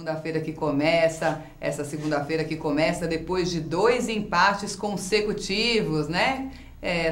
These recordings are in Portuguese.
segunda-feira que começa, depois de 2 empates consecutivos, né?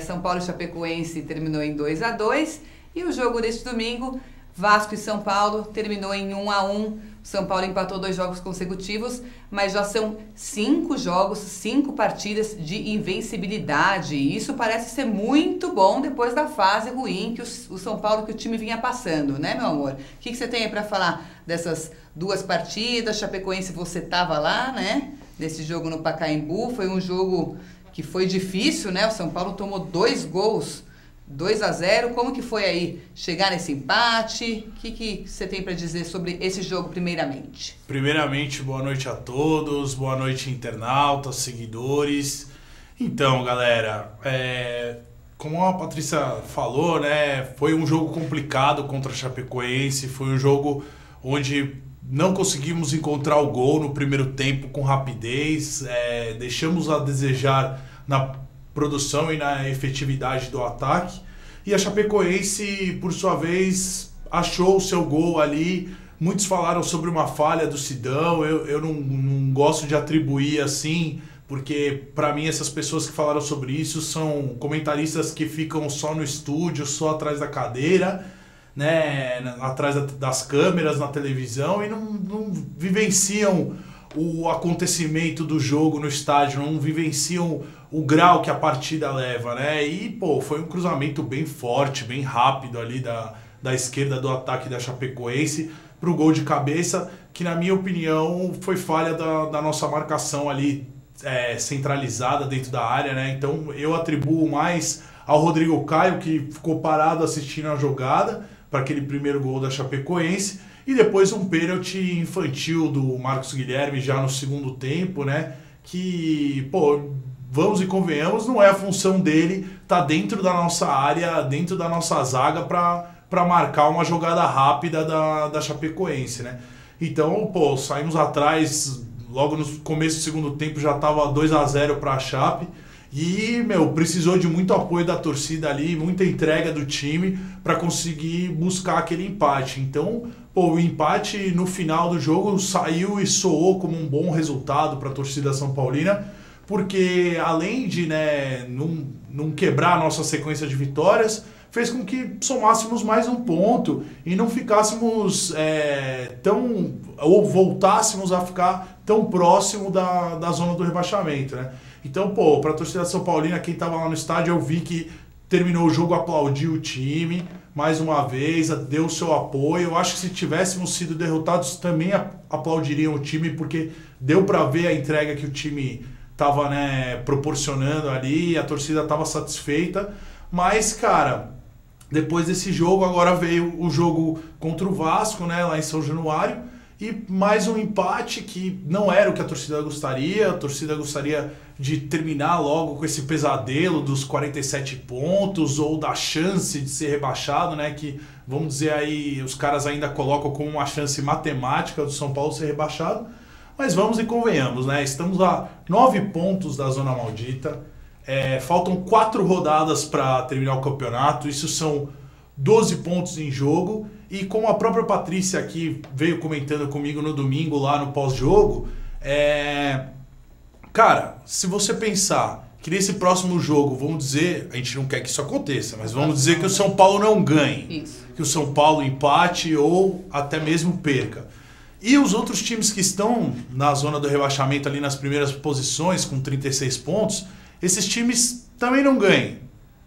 São Paulo e Chapecoense terminou em 2-2 e o jogo deste domingo, Vasco e São Paulo, terminou em 1-1. São Paulo empatou 2 jogos consecutivos, mas já são 5 jogos, 5 partidas de invencibilidade. E isso parece ser muito bom depois da fase ruim que o São Paulo, que o time vinha passando, né, meu amor? O que você tem aí para falar dessas 2 partidas? Chapecoense, você estava lá, né? Nesse jogo no Pacaembu, foi um jogo que foi difícil, né? O São Paulo tomou 2 gols, 2-0, como que foi aí chegar nesse empate? O que você tem para dizer sobre esse jogo primeiramente? Primeiramente, boa noite a todos, boa noite internautas, seguidores. Então, galera, como a Patrícia falou, né, foi um jogo complicado contra a Chapecoense, foi um jogo onde não conseguimos encontrar o gol no primeiro tempo com rapidez, deixamos a desejar na produção e na efetividade do ataque, e a Chapecoense, por sua vez, achou o seu gol ali. Muitos falaram sobre uma falha do Sidão, eu não gosto de atribuir assim, porque para mim essas pessoas que falaram sobre isso são comentaristas que ficam só no estúdio, só atrás da cadeira, né, atrás das câmeras na televisão, e não vivenciam o acontecimento do jogo no estádio, não vivenciam o grau que a partida leva, né? E, pô, foi um cruzamento bem forte, bem rápido ali da esquerda do ataque da Chapecoense pro gol de cabeça, que na minha opinião foi falha da nossa marcação ali centralizada dentro da área, né? Então eu atribuo mais ao Rodrigo Caio, que ficou parado assistindo a jogada para aquele primeiro gol da Chapecoense, e depois um pênalti infantil do Marcos Guilherme já no segundo tempo, né? Que, pô, vamos e convenhamos, não é a função dele estar dentro da nossa área, dentro da nossa zaga para marcar uma jogada rápida da Chapecoense, né? Então, pô, saímos atrás, logo no começo do segundo tempo já estava 2-0 para a Chape, e, precisou de muito apoio da torcida ali, muita entrega do time para conseguir buscar aquele empate. Então, pô, o empate no final do jogo saiu e soou como um bom resultado para a torcida são paulina, porque além de, né, não quebrar a nossa sequência de vitórias, fez com que somássemos mais um ponto e não ficássemos ou voltássemos a ficar tão próximo da zona do rebaixamento, né? Então, pô, para a torcida são paulina, quem estava lá no estádio, eu vi que terminou o jogo, aplaudiu o time mais uma vez, deu o seu apoio. Eu acho que se tivéssemos sido derrotados também aplaudiriam o time, porque deu para ver a entrega que o time estava, né, proporcionando ali, a torcida estava satisfeita. Mas, cara, depois desse jogo, agora veio o jogo contra o Vasco, né, lá em São Januário, e mais um empate que não era o que a torcida gostaria de terminar logo com esse pesadelo dos 47 pontos ou da chance de ser rebaixado, né, que, vamos dizer aí, os caras ainda colocam como uma chance matemática do São Paulo ser rebaixado. Mas vamos e convenhamos, né? Estamos a 9 pontos da Zona Maldita. Faltam 4 rodadas para terminar o campeonato. Isso são 12 pontos em jogo. E como a própria Patrícia aqui veio comentando comigo no domingo lá no pós-jogo, cara, se você pensar que nesse próximo jogo, vamos dizer, a gente não quer que isso aconteça, mas vamos dizer que o São Paulo não ganhe. Isso. Que o São Paulo empate ou até mesmo perca. E os outros times que estão na zona do rebaixamento ali nas primeiras posições com 36 pontos, esses times também não ganham,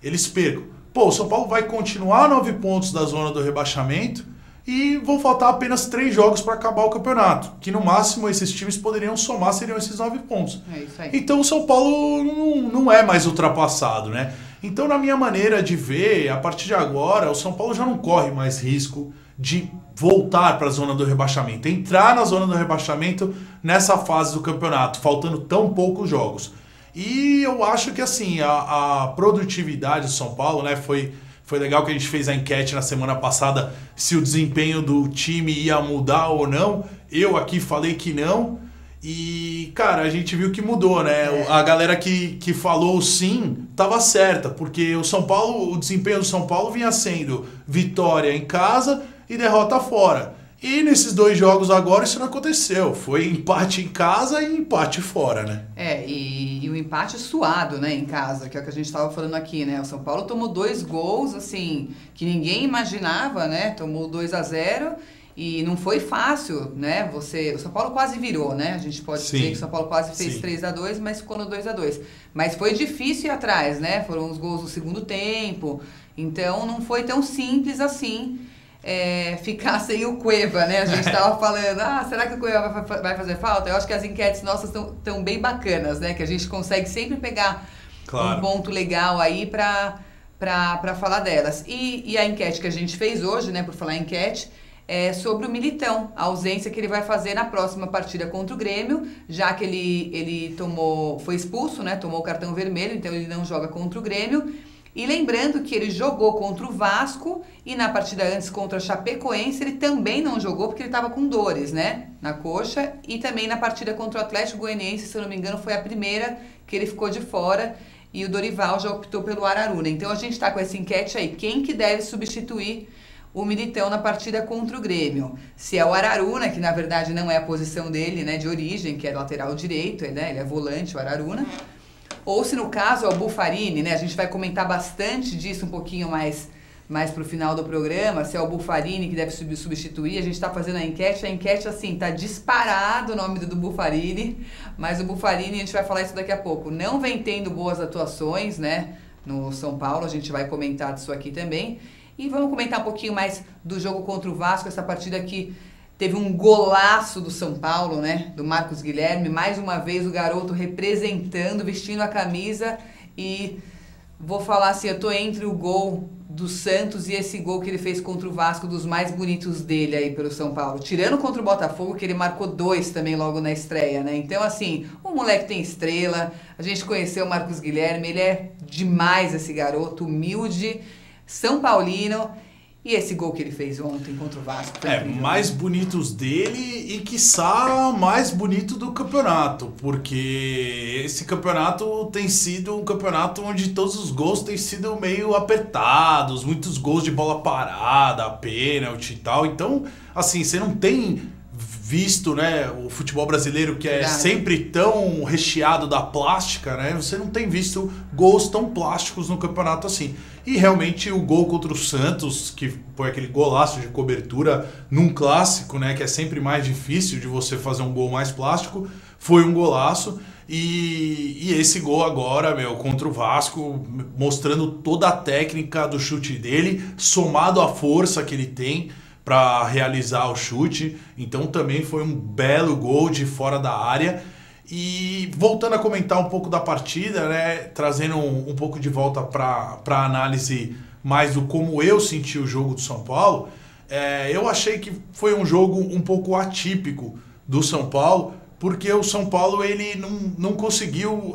eles percam. Pô, o São Paulo vai continuar a 9 pontos da zona do rebaixamento e vão faltar apenas 3 jogos para acabar o campeonato, que no máximo esses times poderiam somar, seriam esses 9 pontos. É isso aí. Então o São Paulo não é mais ultrapassado, né? Então, na minha maneira de ver, a partir de agora, o São Paulo já não corre mais risco de voltar para a zona do rebaixamento, entrar na zona do rebaixamento nessa fase do campeonato, faltando tão poucos jogos. E eu acho que assim, a produtividade do São Paulo, né, foi legal que a gente fez a enquete na semana passada se o desempenho do time ia mudar ou não. Eu aqui falei que não. E, cara, a gente viu que mudou, né? A galera que falou sim estava certa, porque o desempenho do São Paulo vinha sendo vitória em casa e derrota fora. E nesses 2 jogos agora isso não aconteceu. Foi empate em casa e empate fora, né? E o empate suado, né, em casa, que é o que a gente estava falando aqui, né? O São Paulo tomou 2 gols, assim, que ninguém imaginava, né? Tomou 2-0 e não foi fácil, né? O São Paulo quase virou, né? A gente pode dizer que o São Paulo quase fez 3-2, mas ficou no 2-2. Mas foi difícil ir atrás, né? Foram os gols do segundo tempo, então não foi tão simples assim. Ficar sem o Cueva, né? A gente estava falando, será que o Cueva vai fazer falta? Eu acho que as enquetes nossas estão bem bacanas, né? Que a gente consegue sempre pegar um ponto legal aí para falar delas. E a enquete que a gente fez hoje, né? Por falar em enquete, é sobre o Militão, a ausência que ele vai fazer na próxima partida contra o Grêmio, já que ele foi expulso, né? Tomou o cartão vermelho, então ele não joga contra o Grêmio. E lembrando que ele jogou contra o Vasco e na partida antes contra a Chapecoense ele também não jogou porque ele estava com dores, né, na coxa. E também na partida contra o Atlético Goianiense, se eu não me engano, foi a primeira que ele ficou de fora e o Dorival já optou pelo Araruna. Então a gente está com essa enquete aí, quem que deve substituir o Militão na partida contra o Grêmio? Se é o Araruna, que na verdade não é a posição dele, né, de origem, que é lateral direito, né, ele é volante, o Araruna. Ou se no caso é o Buffarini, né? A gente vai comentar bastante disso um pouquinho mais pro final do programa, se é o Buffarini que deve substituir. A gente está fazendo a enquete assim, tá disparado o nome do Buffarini, mas o Buffarini, a gente vai falar isso daqui a pouco, não vem tendo boas atuações, né? No São Paulo, a gente vai comentar disso aqui também. E vamos comentar um pouquinho mais do jogo contra o Vasco, essa partida que teve um golaço do São Paulo, né? Do Marcos Guilherme. Mais uma vez o garoto representando, vestindo a camisa. E vou falar assim, eu tô entre o gol do Santos e esse gol que ele fez contra o Vasco, dos mais bonitos dele aí pelo São Paulo. Tirando contra o Botafogo, que ele marcou 2 também logo na estreia, né? Então, assim, o moleque tem estrela. A gente conheceu o Marcos Guilherme. Ele é demais, esse garoto, humilde, São Paulino. E esse gol que ele fez ontem contra o Vasco? Mais bonitos dele e, quiçá, mais bonito do campeonato. Porque esse campeonato tem sido um campeonato onde todos os gols têm sido meio apertados. Muitos gols de bola parada, pênalti e tal. Então, assim, você não tem visto, né, o futebol brasileiro que é sempre tão recheado da plástica, né? Você não tem visto gols tão plásticos no campeonato assim. E realmente o gol contra o Santos, que foi aquele golaço de cobertura num clássico, né, que é sempre mais difícil de você fazer um gol mais plástico, foi um golaço. E esse gol agora, contra o Vasco, mostrando toda a técnica do chute dele, somado à força que ele tem para realizar o chute. Então também foi um belo gol de fora da área. E voltando a comentar um pouco da partida, né, trazendo um pouco de volta para a análise mais do como eu senti o jogo do São Paulo, eu achei que foi um jogo um pouco atípico do São Paulo, porque o São Paulo ele não conseguiu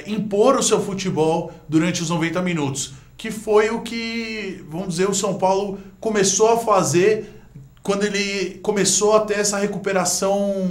impor o seu futebol durante os 90 minutos, que foi o que, vamos dizer, o São Paulo começou a fazer quando ele começou a ter essa recuperação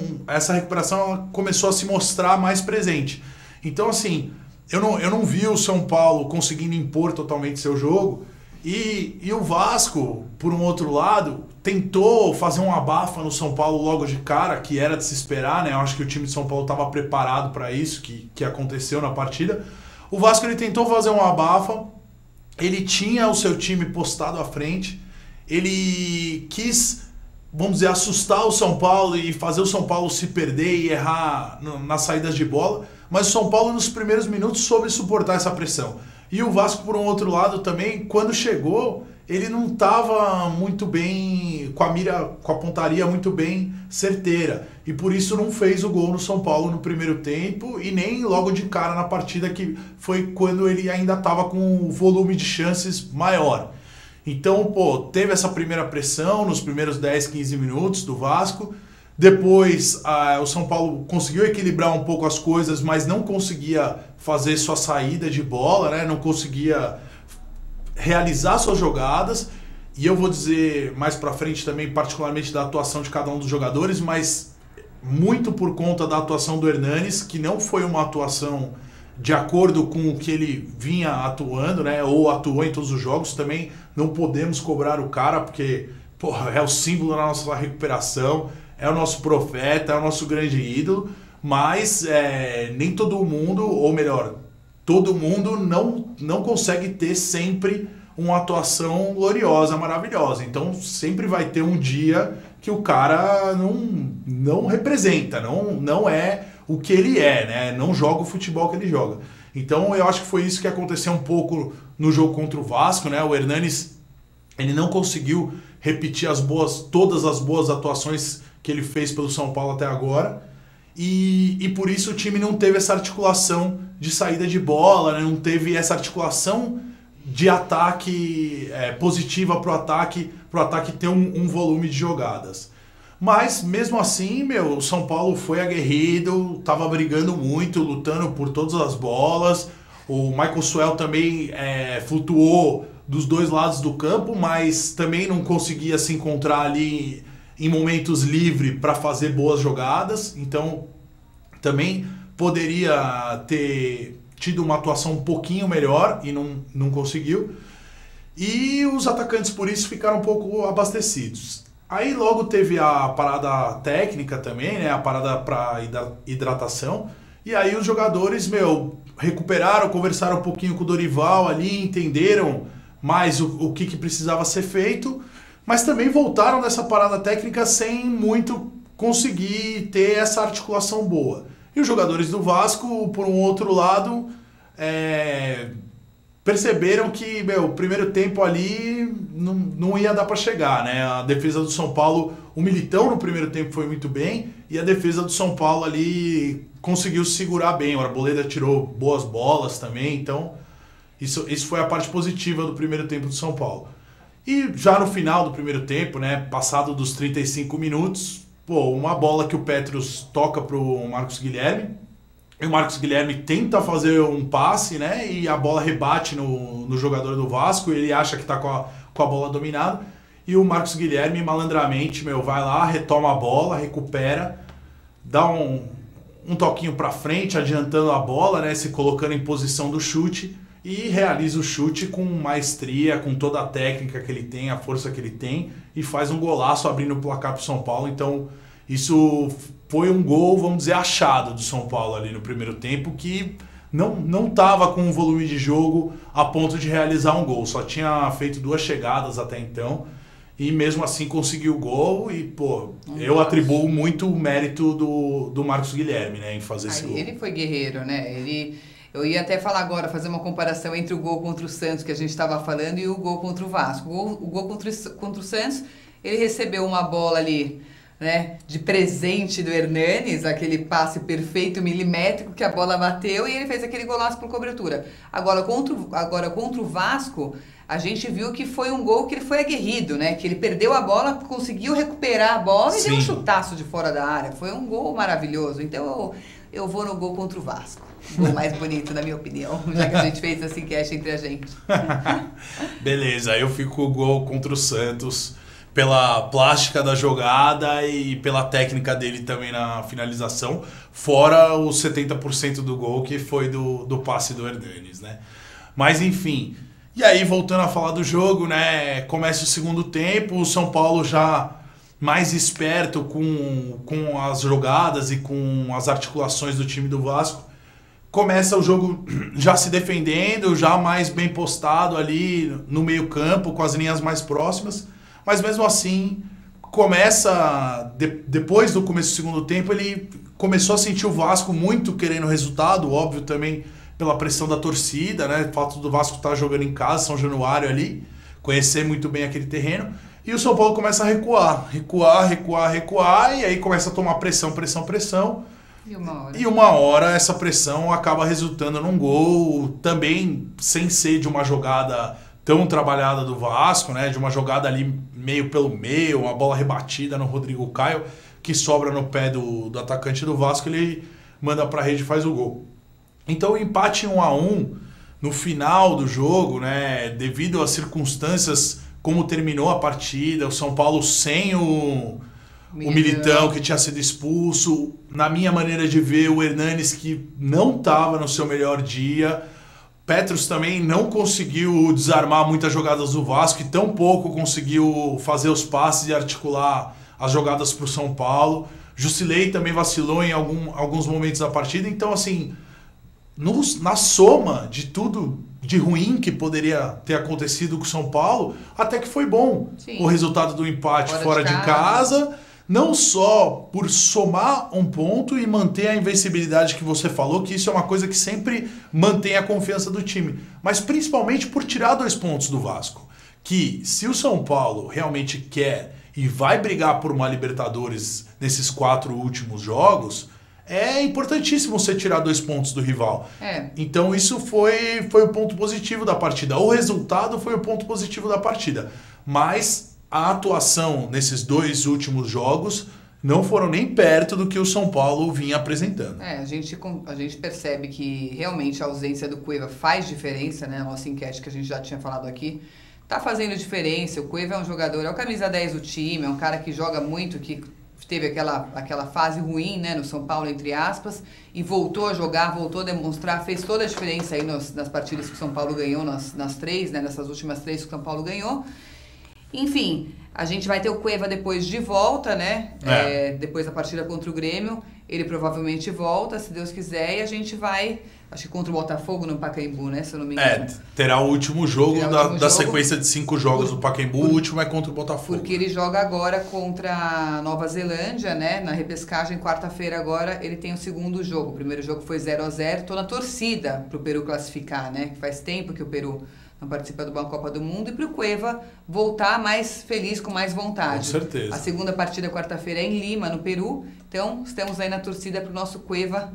começou a se mostrar mais presente. Então, assim, eu não vi o São Paulo conseguindo impor totalmente seu jogo, e o Vasco, por um outro lado, tentou fazer um abafa no São Paulo logo de cara, que era de se esperar, né? Eu acho que o time de São Paulo estava preparado para isso, que aconteceu na partida. O Vasco ele tentou fazer um abafa, ele tinha o seu time postado à frente, ele quis, vamos dizer, assustar o São Paulo e fazer o São Paulo se perder e errar nas saídas de bola, mas o São Paulo nos primeiros minutos soube suportar essa pressão. E o Vasco, por um outro lado também, quando chegou, ele não estava muito bem, com a pontaria muito bem certeira, e por isso não fez o gol no São Paulo no primeiro tempo e nem logo de cara na partida, que foi quando ele ainda estava com um volume de chances maior. Então, teve essa primeira pressão nos primeiros 10, 15 minutos do Vasco. Depois, o São Paulo conseguiu equilibrar um pouco as coisas, mas não conseguia fazer sua saída de bola, né? Não conseguia realizar suas jogadas. E eu vou dizer mais pra frente também, particularmente da atuação de cada um dos jogadores, mas muito por conta da atuação do Hernanes, que não foi uma atuação de acordo com o que ele vinha atuando, né? Ou atuou em todos os jogos. Também não podemos cobrar o cara, porque porra, é o símbolo da nossa recuperação, é o nosso profeta, é o nosso grande ídolo, mas nem todo mundo, ou melhor, todo mundo não consegue ter sempre uma atuação gloriosa, maravilhosa. Então sempre vai ter um dia que o cara não representa, não é o que ele é, né? Não joga o futebol que ele joga. Então eu acho que foi isso que aconteceu um pouco no jogo contra o Vasco, né? O Hernanes, ele não conseguiu repetir todas as boas atuações que ele fez pelo São Paulo até agora. E por isso o time não teve essa articulação de saída de bola, né? Não teve essa articulação de ataque positiva para o ataque ter um volume de jogadas. Mas mesmo assim, o São Paulo foi aguerrido, estava brigando muito, lutando por todas as bolas. O Michael Suell também flutuou dos dois lados do campo, mas também não conseguia se encontrar ali em momentos livres para fazer boas jogadas. Então também poderia ter tido uma atuação um pouquinho melhor e não conseguiu. E os atacantes por isso ficaram um pouco abastecidos. Aí logo teve a parada técnica também, né? A parada para hidratação. E aí os jogadores, recuperaram, conversaram um pouquinho com o Dorival ali, entenderam mais o que precisava ser feito, mas também voltaram dessa parada técnica sem muito conseguir ter essa articulação boa. E os jogadores do Vasco, por um outro lado, perceberam que o primeiro tempo ali não ia dar para chegar, né? A defesa do São Paulo, o Militão no primeiro tempo foi muito bem, e a defesa do São Paulo ali conseguiu se segurar bem. O Arboleda tirou boas bolas também, então isso foi a parte positiva do primeiro tempo do São Paulo. E já no final do primeiro tempo, né, passado dos 35 minutos, uma bola que o Petros toca pro Marcos Guilherme, e o Marcos Guilherme tenta fazer um passe, né, e a bola rebate no jogador do Vasco, ele acha que está com a bola dominada, e o Marcos Guilherme malandramente vai lá, retoma a bola, recupera, dá um toquinho para frente, adiantando a bola, né, se colocando em posição do chute, e realiza o chute com maestria, com toda a técnica que ele tem, a força que ele tem, e faz um golaço abrindo o placar para o São Paulo. Então isso foi um gol, vamos dizer, achado do São Paulo ali no primeiro tempo, que não estava com um volume de jogo a ponto de realizar um gol. Só tinha feito 2 chegadas até então, e mesmo assim conseguiu o gol. E, eu atribuo muito o mérito do Marcos Guilherme, né, em fazer esse gol. Ele foi guerreiro, né? Eu ia até falar agora, fazer uma comparação entre o gol contra o Santos, que a gente estava falando, e o gol contra o Vasco. O gol contra o Santos, ele recebeu uma bola ali, né, de presente do Hernanes, aquele passe perfeito, milimétrico, que a bola bateu e ele fez aquele golaço por cobertura. Agora contra o Vasco, a gente viu que foi um gol que ele foi aguerrido, né? Que ele perdeu a bola, conseguiu recuperar a bola e deu um chutaço de fora da área. Foi um gol maravilhoso. Então eu vou no gol contra o Vasco. O gol mais bonito, na minha opinião, já que a gente fez essa enquete entre a gente. Beleza, eu fico com o gol contra o Santos, pela plástica da jogada e pela técnica dele também na finalização, fora os 70% do gol que foi do passe do Hernanes, né? Mas enfim, e aí voltando a falar do jogo, né? Começa o segundo tempo, o São Paulo já mais esperto com as jogadas e com as articulações do time do Vasco, começa o jogo já se defendendo, já mais bem postado ali no meio campo, com as linhas mais próximas. Mas mesmo assim, depois do começo do segundo tempo, ele começou a sentir o Vasco muito querendo resultado, óbvio também pela pressão da torcida, né? O fato do Vasco estar jogando em casa, São Januário ali, conhecer muito bem aquele terreno. E o São Paulo começa a recuar, e aí começa a tomar pressão. E uma hora essa pressão acaba resultando num gol, também sem ser de uma jogada tão trabalhada do Vasco, né? De uma jogada ali meio pelo meio, uma bola rebatida no Rodrigo Caio, que sobra no pé do atacante do Vasco, ele manda pra rede e faz o gol. Então o empate 1-1 no final do jogo, né? Devido às circunstâncias como terminou a partida, o São Paulo sem o Militão, que tinha sido expulso, na minha maneira de ver, o Hernanes, que não estava no seu melhor dia, Petros também não conseguiu desarmar muitas jogadas do Vasco e tampouco conseguiu fazer os passes e articular as jogadas para o São Paulo. Jusilei também vacilou em alguns momentos da partida. Então, assim, na soma de tudo de ruim que poderia ter acontecido com o São Paulo, até que foi bom. Sim. O resultado do empate fora de casa. Não só por somar um ponto e manter a invencibilidade que você falou, que isso é uma coisa que sempre mantém a confiança do time, mas principalmente por tirar 2 pontos do Vasco. Que se o São Paulo realmente quer e vai brigar por uma Libertadores nesses 4 últimos jogos, é importantíssimo você tirar 2 pontos do rival. Então isso foi o ponto positivo da partida. O resultado foi o ponto positivo da partida. Mas a atuação nesses 2 últimos jogos não foram nem perto do que o São Paulo vinha apresentando. A gente percebe que realmente a ausência do Cueva faz diferença, né? A nossa enquete que a gente já tinha falado aqui tá fazendo diferença. O Cueva é um jogador, é o camisa 10 do time, é um cara que joga muito, que teve aquela fase ruim, né, no São Paulo, entre aspas, e voltou a jogar, voltou a demonstrar, fez toda a diferença aí nas partidas que o São Paulo ganhou, nas 3, né, nessas últimas 3 que o São Paulo ganhou. Enfim, a gente vai ter o Cueva depois de volta, né? Depois da partida contra o Grêmio. Ele provavelmente volta, se Deus quiser, e a gente vai, acho que contra o Botafogo no Pacaembu, né? Se eu não me engano. Terá o último jogo da sequência de 5 jogos do Pacaembu, o último é contra o Botafogo. Porque ele joga agora contra a Nova Zelândia, né? Na repescagem, quarta-feira agora, ele tem o segundo jogo. O primeiro jogo foi 0-0, tô na torcida pro Peru classificar, né? Que faz tempo que o Peru não participa de uma Copa do Mundo, e para o Cueva voltar mais feliz, com mais vontade. Com certeza. A segunda partida, quarta-feira, é em Lima, no Peru. Então, estamos aí na torcida para o nosso Cueva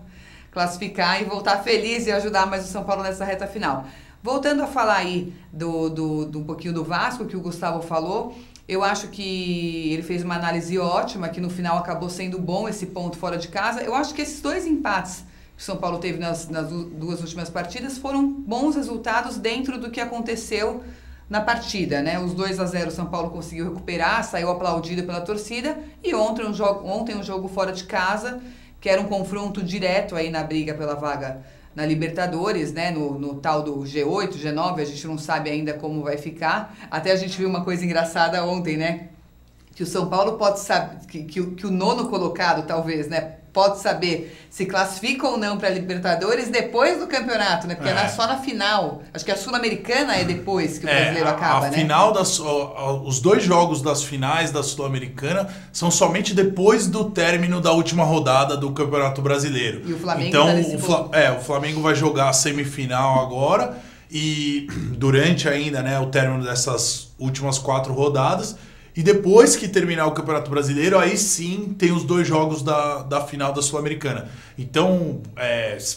classificar e voltar feliz e ajudar mais o São Paulo nessa reta final. Voltando a falar aí do um pouquinho do Vasco, que o Gustavo falou, eu acho que ele fez uma análise ótima, que no final acabou sendo bom esse ponto fora de casa. Eu acho que esses 2 empates que o São Paulo teve nas 2 últimas partidas foram bons resultados dentro do que aconteceu na partida, né? Os 2-0 o São Paulo conseguiu recuperar, saiu aplaudido pela torcida, e ontem um jogo fora de casa, que era um confronto direto aí na briga pela vaga na Libertadores, né? No tal do G8, G9, a gente não sabe ainda como vai ficar. Até a gente viu uma coisa engraçada ontem, né? Que o São Paulo pode saber, que o 9º colocado, talvez, né? Pode saber se classifica ou não para a Libertadores depois do campeonato, né? Porque só na final. Acho que a Sul-Americana é depois que o brasileiro acaba, né? Final os 2 jogos das finais da Sul-Americana são somente depois do término da última rodada do Campeonato Brasileiro. E o Flamengo então, o Flamengo vai jogar a semifinal agora, e durante ainda, né, o término dessas últimas 4 rodadas. E depois que terminar o Campeonato Brasileiro, aí sim tem os 2 jogos da final da Sul-Americana. Então,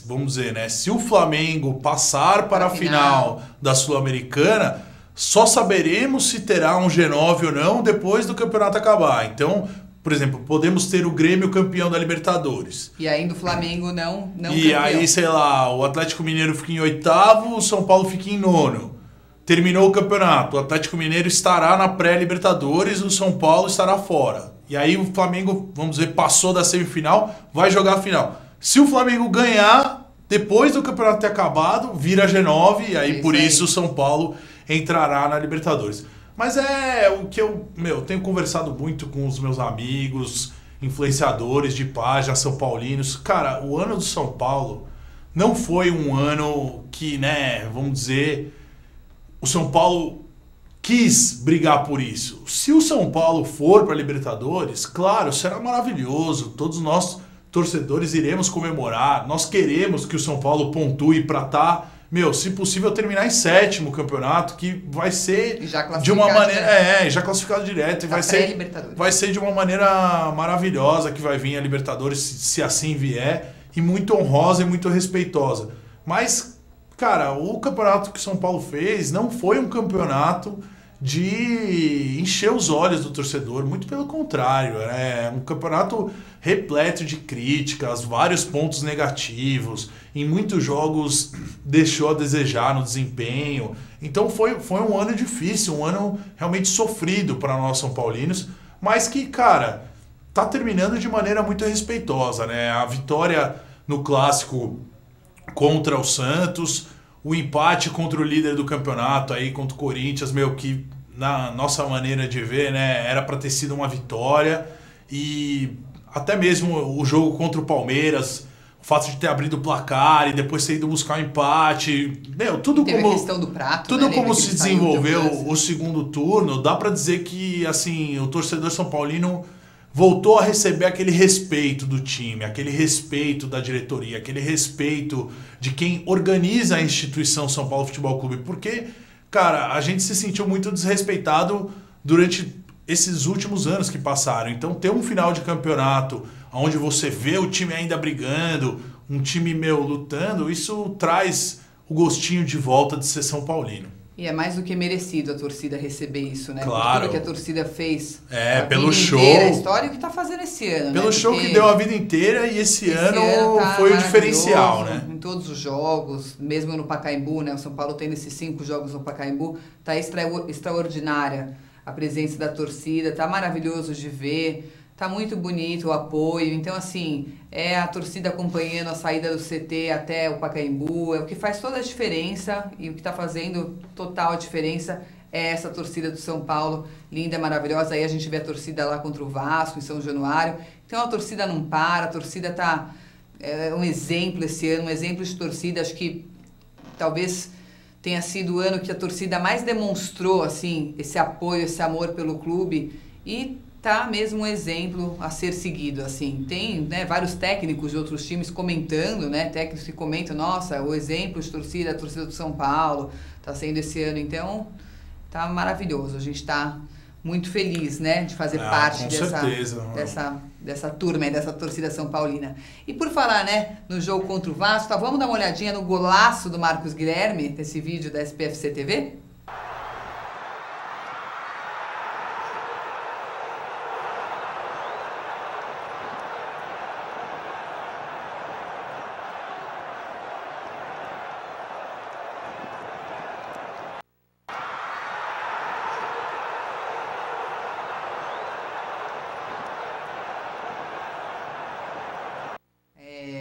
vamos dizer, né? Se o Flamengo passar para a final da Sul-Americana, só saberemos se terá um G9 ou não depois do campeonato acabar. Então, por exemplo, podemos ter o Grêmio campeão da Libertadores. E ainda o Flamengo não e campeão. Aí, sei lá, o Atlético Mineiro fica em 8º, o São Paulo fica em 9º. Terminou o campeonato, o Atlético Mineiro estará na pré-Libertadores, o São Paulo estará fora. E aí o Flamengo, vamos dizer, passou da semifinal, vai jogar a final. Se o Flamengo ganhar, depois do campeonato ter acabado, vira G9, e aí por isso o São Paulo entrará na Libertadores. Mas é o que eu tenho conversado muito com os meus amigos, influenciadores de página, são paulinos. Cara, o ano do São Paulo não foi um ano que, né, vamos dizer, o São Paulo quis brigar por isso. Se o São Paulo for para a Libertadores, claro, será maravilhoso. Todos nós, torcedores, iremos comemorar. Nós queremos que o São Paulo pontue para estar, se possível, terminar em 7º campeonato, que vai ser de uma maneira... já classificado direto. E vai ser de uma maneira maravilhosa que vai vir a Libertadores, se assim vier, e muito honrosa e muito respeitosa. Mas, cara, o campeonato que o São Paulo fez não foi um campeonato de encher os olhos do torcedor, muito pelo contrário, é um campeonato repleto de críticas, vários pontos negativos, em muitos jogos deixou a desejar no desempenho. Então foi um ano difícil, um ano realmente sofrido para nós são paulinos, mas que, cara, tá terminando de maneira muito respeitosa, né? A vitória no clássico contra o Santos, o empate contra o líder do campeonato aí, contra o Corinthians, meu, que na nossa maneira de ver, né, era para ter sido uma vitória. E até mesmo o jogo contra o Palmeiras, o fato de ter abrido o placar e depois ter ido buscar um empate, meu, tudo teve como a questão do prato, tudo né? como se desenvolveu o o segundo turno, dá para dizer que assim, o torcedor são paulino voltou a receber aquele respeito do time, aquele respeito da diretoria, aquele respeito de quem organiza a instituição São Paulo Futebol Clube, porque, cara, a gente se sentiu muito desrespeitado durante esses últimos anos que passaram. Então, ter um final de campeonato onde você vê o time ainda brigando, um time, meu, lutando, isso traz o gostinho de volta de ser São Paulino. E é mais do que merecido a torcida receber isso, né? Claro. Por tudo que a torcida fez. Pelo show. A história que tá fazendo esse ano, pelo né? show Porque que deu a vida inteira e esse ano tá foi o diferencial, né? Em todos os jogos, mesmo no Pacaembu, né? O São Paulo tendo esses 5 jogos no Pacaembu, tá extraordinária a presença da torcida, tá maravilhoso de ver. Tá muito bonito o apoio, então assim, é a torcida acompanhando a saída do CT até o Pacaembu, é o que faz toda a diferença e o que está fazendo total a diferença é essa torcida do São Paulo, linda, maravilhosa. Aí a gente vê a torcida lá contra o Vasco, em São Januário, então a torcida não para, a torcida tá um exemplo esse ano, um exemplo de torcida, acho que talvez tenha sido o ano que a torcida mais demonstrou assim, esse apoio, esse amor pelo clube e tá mesmo um exemplo a ser seguido, assim. Tem, né, vários técnicos de outros times comentando, né, técnicos que comentam, nossa, o exemplo de torcida, a torcida do São Paulo, tá sendo esse ano, então tá maravilhoso, a gente tá muito feliz, né, de fazer parte dessa turma, dessa torcida São Paulina. E por falar, né, no jogo contra o Vasco, tá, vamos dar uma olhadinha no golaço do Marcos Guilherme, desse vídeo da SPFC TV?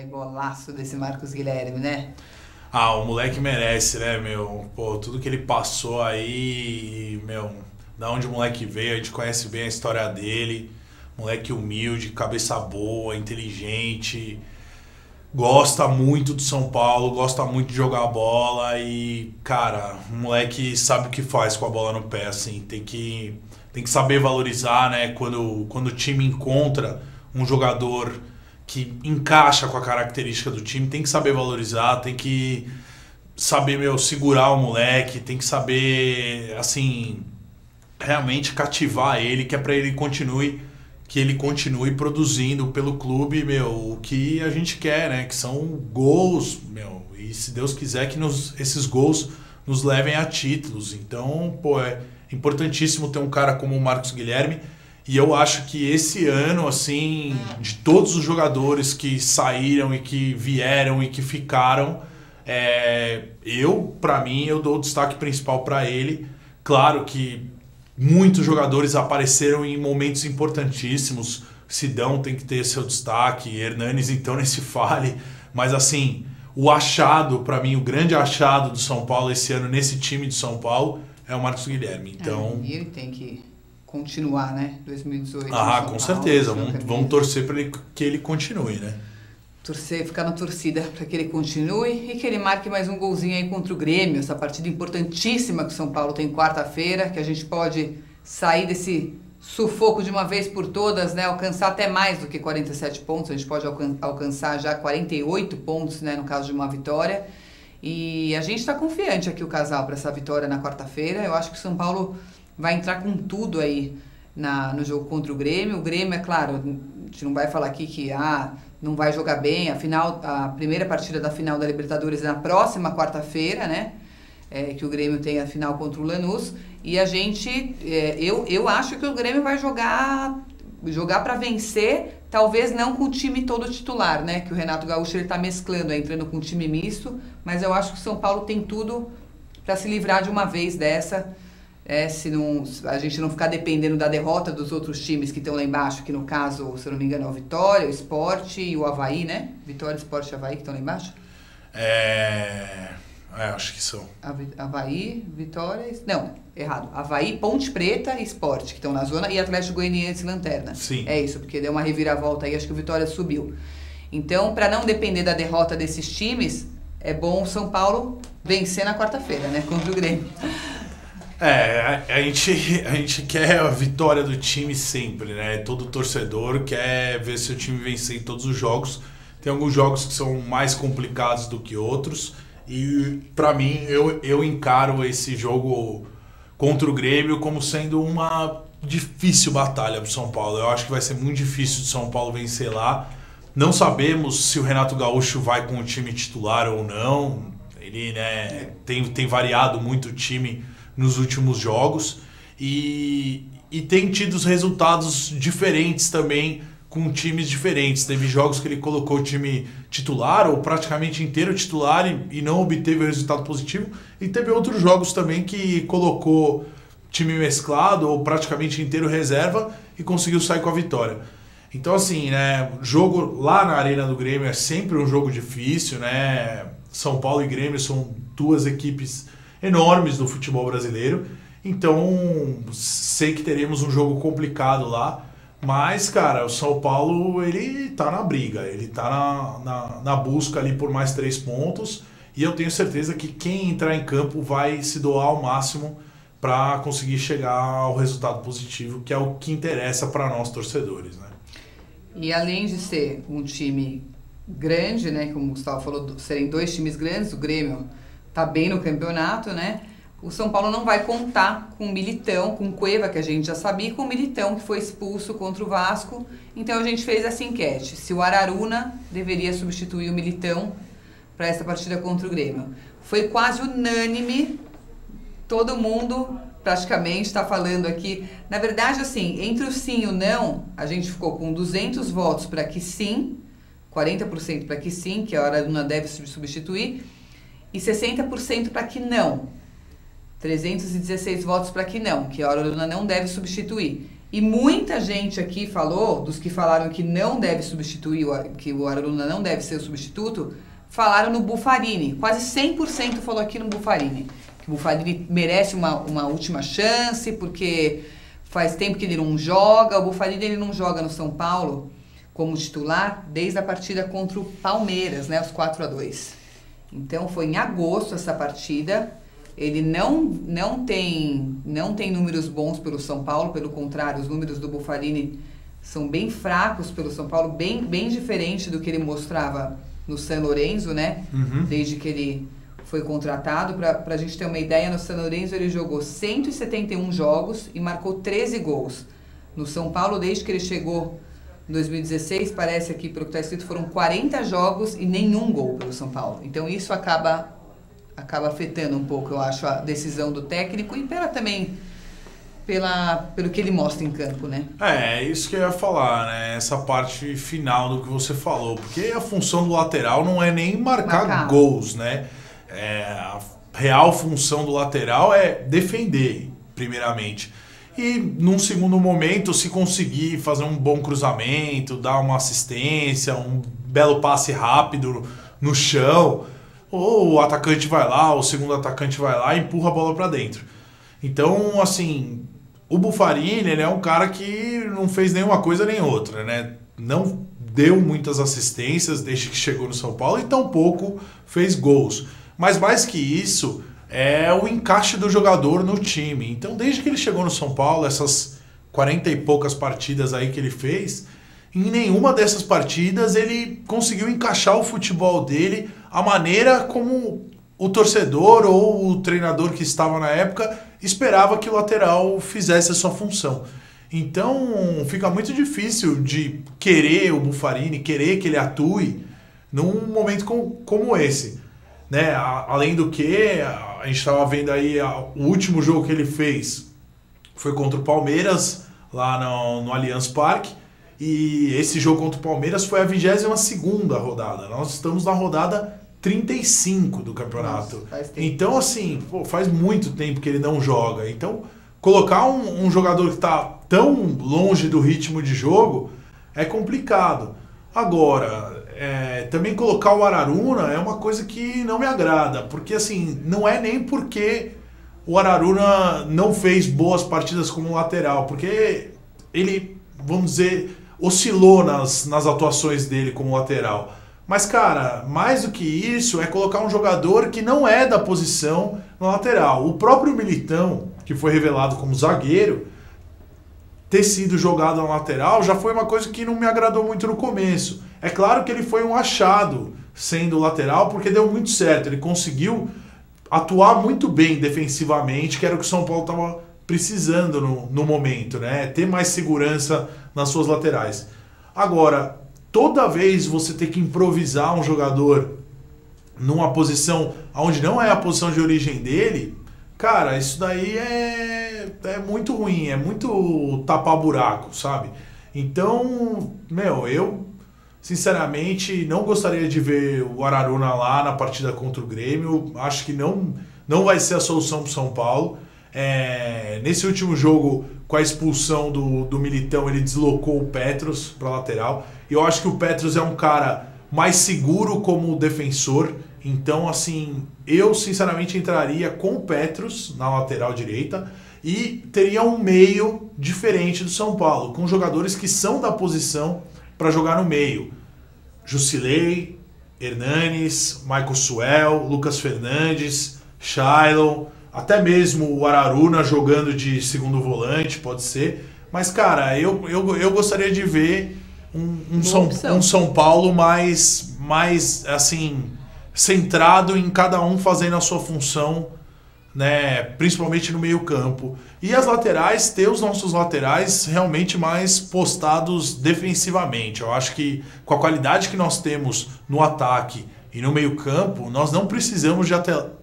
Golaço desse Marcos Guilherme, né? Ah, o moleque merece, né, meu? Pô, tudo que ele passou aí, meu, da onde o moleque veio, a gente conhece bem a história dele. Moleque humilde, cabeça boa, inteligente, gosta muito do São Paulo, gosta muito de jogar bola e, cara, o moleque sabe o que faz com a bola no pé, assim, tem que saber valorizar, né, quando o time encontra um jogador que encaixa com a característica do time, tem que saber valorizar, tem que saber, meu, segurar o moleque, tem que saber, assim, realmente cativar ele, que é pra ele que ele continue produzindo pelo clube, meu, o que a gente quer, né, que são gols, meu, e se Deus quiser que esses gols nos levem a títulos. Então, pô, é importantíssimo ter um cara como o Marcos Guilherme. E eu acho que esse ano, assim, de todos os jogadores que saíram e que vieram e que ficaram, pra mim, eu dou o destaque principal para ele. Claro que muitos jogadores apareceram em momentos importantíssimos. Sidão tem que ter seu destaque, Hernanes então nem se fale. Mas assim, o achado, para mim, o grande achado do São Paulo esse ano nesse time de São Paulo é o Marcos Guilherme. Então, e ele tem que continuar, né? 2018. Com certeza. Vamos torcer para que ele continue, né? Torcer, ficar na torcida para que ele continue e que ele marque mais um golzinho aí contra o Grêmio, essa partida importantíssima que o São Paulo tem quarta-feira, que a gente pode sair desse sufoco de uma vez por todas, né? Alcançar até mais do que 47 pontos, a gente pode alcançar já 48 pontos, né? No caso de uma vitória. E a gente está confiante aqui, o casal, para essa vitória na quarta-feira. Eu acho que o São Paulo vai entrar com tudo aí no jogo contra o Grêmio. O Grêmio, é claro, a gente não vai falar aqui que não vai jogar bem. A primeira partida da final da Libertadores é na próxima quarta-feira, né? Que o Grêmio tem a final contra o Lanús. E a gente, eu acho que o Grêmio vai jogar para vencer, talvez não com o time todo titular, né? Que o Renato Gaúcho ele tá mesclando, entrando com um time misto. Mas eu acho que o São Paulo tem tudo para se livrar de uma vez dessa. Se a gente não ficar dependendo da derrota dos outros times que estão lá embaixo, que no caso, se eu não me engano, é o Vitória, o Sport e o Avaí, né? Vitória, Sport e Avaí que estão lá embaixo? acho que são. Avaí, Vitória... Não, errado. Avaí, Ponte Preta e Sport, que estão na zona, e Atlético Goianiense e Lanterna. Sim. É isso, porque deu uma reviravolta aí, acho que o Vitória subiu. Então, para não depender da derrota desses times, é bom o São Paulo vencer na quarta-feira, né? Contra o Grêmio. A gente quer a vitória do time sempre, né? Todo torcedor quer ver seu time vencer em todos os jogos. Tem alguns jogos que são mais complicados do que outros. E pra mim, eu encaro esse jogo contra o Grêmio como sendo uma difícil batalha pro São Paulo. Eu acho que vai ser muito difícil de São Paulo vencer lá. Não sabemos se o Renato Gaúcho vai com o time titular ou não. Ele, né, tem variado muito o time nos últimos jogos e tem tido os resultados diferentes também com times diferentes. Teve jogos que ele colocou o time titular ou praticamente inteiro titular e não obteve o resultado positivo, e teve outros jogos também que colocou time mesclado ou praticamente inteiro reserva e conseguiu sair com a vitória. Então assim, né, jogo lá na Arena do Grêmio é sempre um jogo difícil, né? São Paulo e Grêmio são duas equipes enormes do futebol brasileiro, então sei que teremos um jogo complicado lá, mas, cara, o São Paulo, ele tá na briga, ele tá na busca ali por mais 3 pontos, e eu tenho certeza que quem entrar em campo vai se doar ao máximo para conseguir chegar ao resultado positivo, que é o que interessa para nós torcedores, né? E além de ser um time grande, né, como o Gustavo falou, serem 2 times grandes, o Grêmio tá bem no campeonato, né? O São Paulo não vai contar com o Militão, com o Cueva, que a gente já sabia, e com o Militão, que foi expulso contra o Vasco. Então a gente fez essa enquete, se o Araruna deveria substituir o Militão para essa partida contra o Grêmio. Foi quase unânime, todo mundo praticamente está falando aqui. Na verdade, assim, entre o sim e o não, a gente ficou com 200 votos para que sim, 40% para que sim, que a Araruna deve substituir, e 60% para que não. 316 votos para que não, que a Araruna não deve substituir. E muita gente aqui falou, dos que falaram que não deve substituir, que o Araruna não deve ser o substituto, falaram no Buffarini. Quase 100% falou aqui no Buffarini. Que o Buffarini merece uma última chance, porque faz tempo que ele não joga. O Buffarini ele não joga no São Paulo como titular desde a partida contra o Palmeiras, né, os 4-2. Então foi em agosto essa partida. Ele não tem números bons pelo São Paulo, pelo contrário, os números do Buffarini são bem fracos pelo São Paulo, bem diferente do que ele mostrava no San Lorenzo, né? Desde que ele foi contratado. Para a gente ter uma ideia, no San Lorenzo ele jogou 171 jogos e marcou 13 gols. No São Paulo, desde que ele chegou em 2016, parece aqui, pelo que está escrito, foram 40 jogos e nenhum gol pelo São Paulo. Então isso acaba afetando um pouco, eu acho, a decisão do técnico e pelo que ele mostra em campo, né? É isso que eu ia falar, né? Essa parte final do que você falou, porque a função do lateral não é nem marcar gols, né? A real função do lateral é defender, primeiramente. E num segundo momento, se conseguir fazer um bom cruzamento, dar uma assistência, um belo passe rápido no chão, ou o atacante vai lá, o segundo atacante vai lá e empurra a bola para dentro. Então, assim, o Buffarini, ele é um cara que não fez nenhuma coisa nem outra, né? Não deu muitas assistências desde que chegou no São Paulo e tampouco fez gols. Mas mais que isso, é o encaixe do jogador no time. Então, desde que ele chegou no São Paulo, essas 40 e poucas partidas aí que ele fez, em nenhuma dessas partidas ele conseguiu encaixar o futebol dele a maneira como o torcedor ou o treinador que estava na época esperava que o lateral fizesse a sua função. Então fica muito difícil de querer o Buffarini, querer que ele atue num momento como esse, né? Além do que, a gente estava vendo aí o último jogo que ele fez foi contra o Palmeiras, lá no Allianz Parque. E esse jogo contra o Palmeiras foi a 22ª rodada. Nós estamos na rodada 35 do campeonato. Nossa, então, assim, faz muito tempo que ele não joga. Então, colocar um jogador que está tão longe do ritmo de jogo é complicado. Agora, também colocar o Araruna é uma coisa que não me agrada, porque assim, não é nem porque o Araruna não fez boas partidas como lateral, porque ele, vamos dizer, oscilou nas atuações dele como lateral. Mas, cara, mais do que isso, é colocar um jogador que não é da posição na lateral. O próprio Militão, que foi revelado como zagueiro, ter sido jogado na lateral já foi uma coisa que não me agradou muito no começo. É claro que ele foi um achado sendo lateral, porque deu muito certo. Ele conseguiu atuar muito bem defensivamente, que era o que o São Paulo estava precisando no momento, né? Ter mais segurança nas suas laterais. Agora, toda vez você ter que improvisar um jogador numa posição onde não é a posição de origem dele, cara, isso daí é muito ruim, é muito tapar buraco, sabe? Então, eu sinceramente não gostaria de ver o Araruna lá na partida contra o Grêmio. Acho que não vai ser a solução para o São Paulo. Nesse último jogo, com a expulsão do Militão, ele deslocou o Petros para a lateral. E eu acho que o Petros é um cara mais seguro como defensor. Então, assim, eu sinceramente entraria com o Petros na lateral direita e teria um meio diferente do São Paulo, com jogadores que são da posição para jogar no meio. Jusilei, Hernanes, Michael Suel, Lucas Fernandes, Shailon, até mesmo o Araruna jogando de segundo volante, pode ser. Mas, cara, eu gostaria de ver um São Paulo mais assim, centrado em cada um fazendo a sua função, né, principalmente no meio campo. E as laterais, ter os nossos laterais realmente mais postados defensivamente. Eu acho que com a qualidade que nós temos no ataque e no meio campo, nós não precisamos de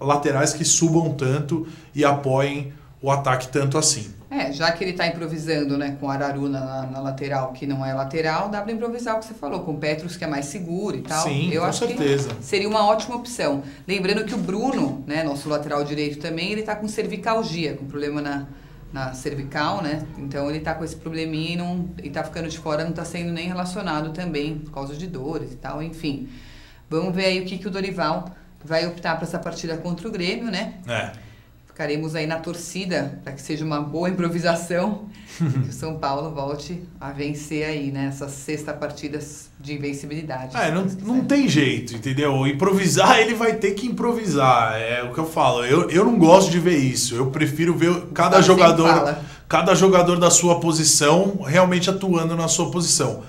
laterais que subam tanto e apoiem o ataque tanto assim. Já que ele está improvisando, né, com o Araruna na lateral, que não é lateral, dá para improvisar o que você falou, com o Petros, que é mais seguro e tal. Sim, eu com acho certeza. Que seria uma ótima opção. Lembrando que o Bruno, né, nosso lateral direito também, ele está com cervicalgia, com problema na cervical, né? Então ele está com esse probleminha e está ficando de fora, não está sendo nem relacionado também por causa de dores e tal, enfim. Vamos ver aí o que o Dorival vai optar para essa partida contra o Grêmio, né? Ficaremos aí na torcida para que seja uma boa improvisação que o São Paulo volte a vencer aí, né? Essas 6 partidas de invencibilidade. Não tem jeito, entendeu? Improvisar, ele vai ter que improvisar. É o que eu falo. Eu não gosto de ver isso. Eu prefiro ver cada jogador da sua posição realmente atuando na sua posição.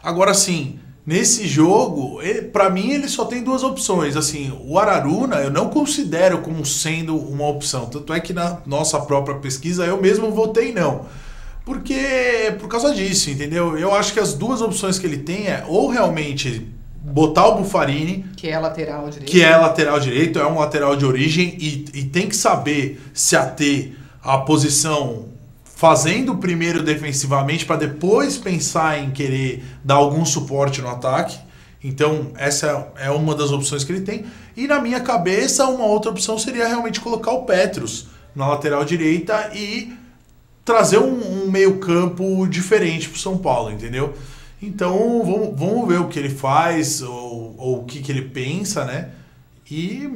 Agora, sim, nesse jogo, para mim, ele só tem 2 opções. Assim, o Araruna eu não considero como sendo uma opção. Tanto é que na nossa própria pesquisa eu mesmo votei não. Por causa disso, entendeu? Eu acho que as 2 opções que ele tem é ou realmente botar o Buffarini, que é lateral direito, é um lateral de origem e tem que saber se ater à posição fazendo primeiro defensivamente para depois pensar em querer dar algum suporte no ataque. Então essa é uma das opções que ele tem. E na minha cabeça uma outra opção seria realmente colocar o Petros na lateral direita e trazer um meio campo diferente para o São Paulo, entendeu? Então vamos ver o que ele faz ou o que ele pensa, né? E,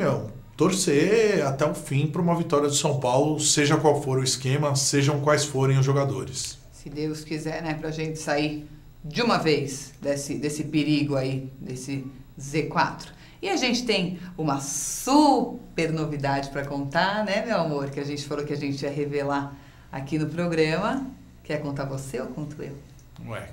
torcer até o fim para uma vitória do São Paulo, seja qual for o esquema, sejam quais forem os jogadores. Se Deus quiser, né, pra gente sair de uma vez desse perigo aí, desse Z4. E a gente tem uma super novidade para contar, né, meu amor? Que a gente falou que a gente ia revelar aqui no programa. Quer contar você ou conto eu?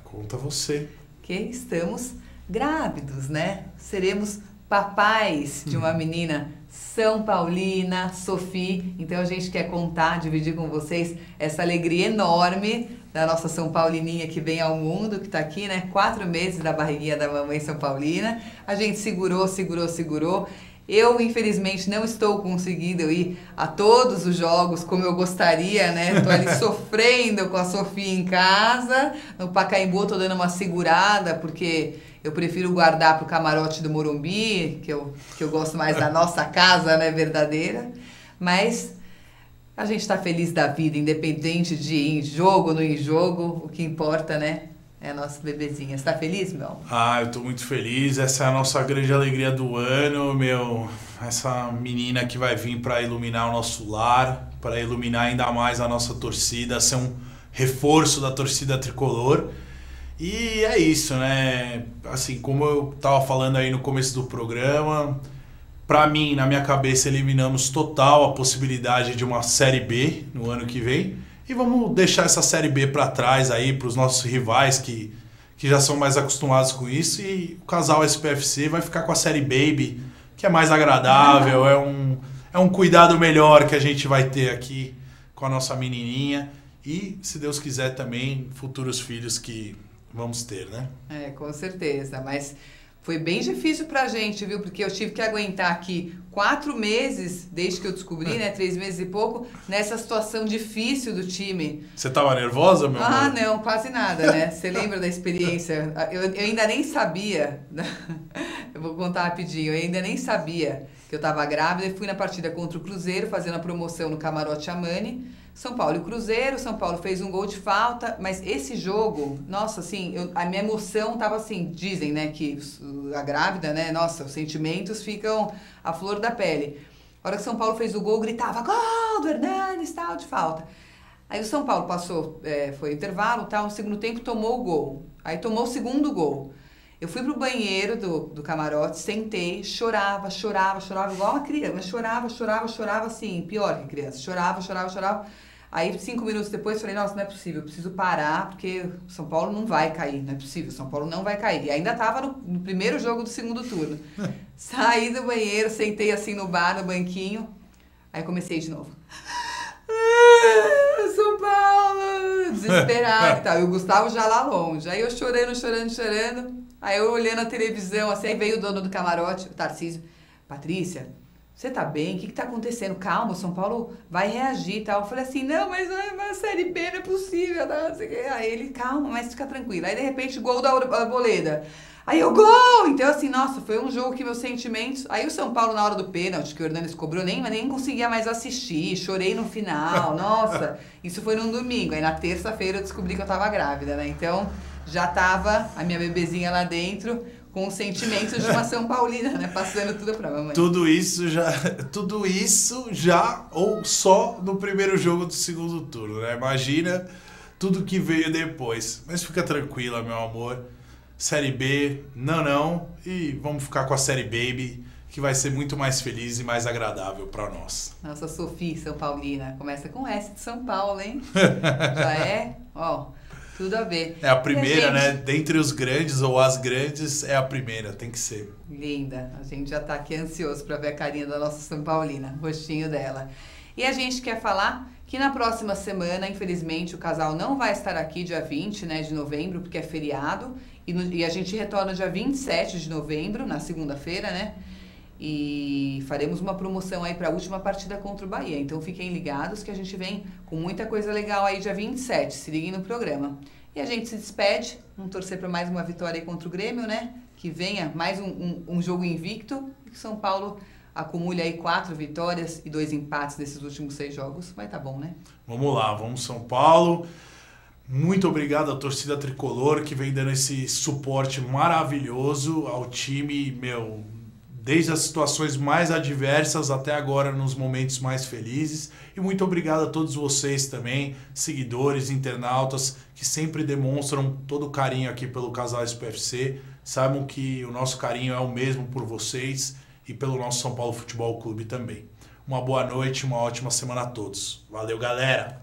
Conta você. Que estamos grávidos, né? Seremos papais de uma menina São Paulina, Sophie. Então a gente quer contar, dividir com vocês essa alegria enorme da nossa São Paulininha que vem ao mundo, que está aqui, né? 4 meses da barriguinha da mamãe São Paulina. A gente segurou. Eu, infelizmente, não estou conseguindo ir a todos os jogos como eu gostaria, né? Estou ali sofrendo com a Sofia em casa. No Pacaembu estou dando uma segurada, porque eu prefiro guardar para o camarote do Morumbi, que eu gosto mais da nossa casa, né, verdadeira. Mas a gente está feliz da vida, independente de ir em jogo ou não ir em jogo. O que importa, né, É a nossa bebezinha. Você tá feliz, meu? Ah, eu tô muito feliz. Essa é a nossa grande alegria do ano, meu. Essa menina que vai vir para iluminar o nosso lar, para iluminar ainda mais a nossa torcida, ser um reforço da torcida tricolor. E é isso, né? Assim, como eu tava falando aí no começo do programa, para mim, na minha cabeça, eliminamos total a possibilidade de uma Série B no ano que vem. E vamos deixar essa Série B para trás aí, para os nossos rivais que já são mais acostumados com isso. E o casal SPFC vai ficar com a Série Baby, que é mais agradável, é um cuidado melhor que a gente vai ter aqui com a nossa menininha. E, se Deus quiser, também futuros filhos que vamos ter, né? É, com certeza. Mas foi bem difícil pra gente, viu? Porque eu tive que aguentar aqui 4 meses, desde que eu descobri, né? 3 meses e pouco, nessa situação difícil do time. Você tava nervosa, meu amor? Ah, não, quase nada, né? Você lembra da experiência? Eu ainda nem sabia. Eu vou contar rapidinho. Eu ainda nem sabia que eu tava grávida e fui na partida contra o Cruzeiro, fazendo a promoção no Camarote Amani. São Paulo e Cruzeiro, São Paulo fez um gol de falta, mas esse jogo, nossa, assim, a minha emoção tava assim, dizem, né, que a grávida, né, nossa, os sentimentos ficam à flor da pele. A hora que São Paulo fez o gol, gritava, gol do Hernanes, tal, de falta. Aí o São Paulo passou, foi intervalo, tal, no segundo tempo tomou o gol. Aí tomou o segundo gol. Eu fui pro banheiro do camarote, sentei, chorava igual uma criança, mas chorava assim, pior que criança, chorava. Aí 5 minutos depois falei, nossa, não é possível, eu preciso parar, porque São Paulo não vai cair, não é possível, São Paulo não vai cair. E ainda tava no primeiro jogo do segundo turno. Saí do banheiro, sentei assim no bar, no banquinho, aí comecei de novo. São Paulo, desesperado e tal. E o Gustavo já lá longe. Aí eu chorando. Aí eu olhando a televisão, assim, aí veio o dono do camarote, o Tarcísio. Patrícia, você tá bem? O que tá acontecendo? Calma, o São Paulo vai reagir e tal. Eu falei assim, não, mas a Série B não é possível. Não. Aí ele, calma, mas fica tranquilo. Aí, de repente, gol da Arboleda. Aí eu, gol! Então, assim, nossa, foi um jogo que meus sentimentos... Aí o São Paulo, na hora do pênalti, que o Hernanes cobrou, nem conseguia mais assistir. Chorei no final, nossa. Isso foi num domingo. Aí, na terça-feira, eu descobri que eu tava grávida, né? Então, já tava a minha bebezinha lá dentro... com os sentimentos de uma São Paulina, né? Passando tudo pra mamãe. Tudo isso já ou só no primeiro jogo do segundo turno, né? Imagina tudo que veio depois. Mas fica tranquila, meu amor. Série B, não. E vamos ficar com a Série Baby, que vai ser muito mais feliz e mais agradável pra nós. Nossa, Sofia São Paulina. Começa com S de São Paulo, hein? Já é, ó... Tudo a ver. É a primeira, né? Dentre os grandes ou as grandes, é a primeira, tem que ser. Linda. A gente já tá aqui ansioso para ver a carinha da nossa São Paulina, o rostinho dela. E a gente quer falar que na próxima semana, infelizmente, o casal não vai estar aqui dia 20, né, de novembro, porque é feriado. E a gente retorna dia 27 de novembro, na segunda-feira, né? E faremos uma promoção aí para a última partida contra o Bahia. Então fiquem ligados que a gente vem com muita coisa legal aí dia 27. Se liguem no programa. E a gente se despede. Vamos torcer para mais uma vitória aí contra o Grêmio, né? Que venha mais um jogo invicto. E que São Paulo acumule aí 4 vitórias e 2 empates desses últimos 6 jogos. Vai tá bom, né? Vamos lá, vamos São Paulo. Muito obrigado à torcida tricolor que vem dando esse suporte maravilhoso ao time, meu... Desde as situações mais adversas até agora nos momentos mais felizes. E muito obrigado a todos vocês também, seguidores, internautas, que sempre demonstram todo o carinho aqui pelo casal SPFC. Saibam que o nosso carinho é o mesmo por vocês e pelo nosso São Paulo Futebol Clube também. Uma boa noite, uma ótima semana a todos. Valeu, galera!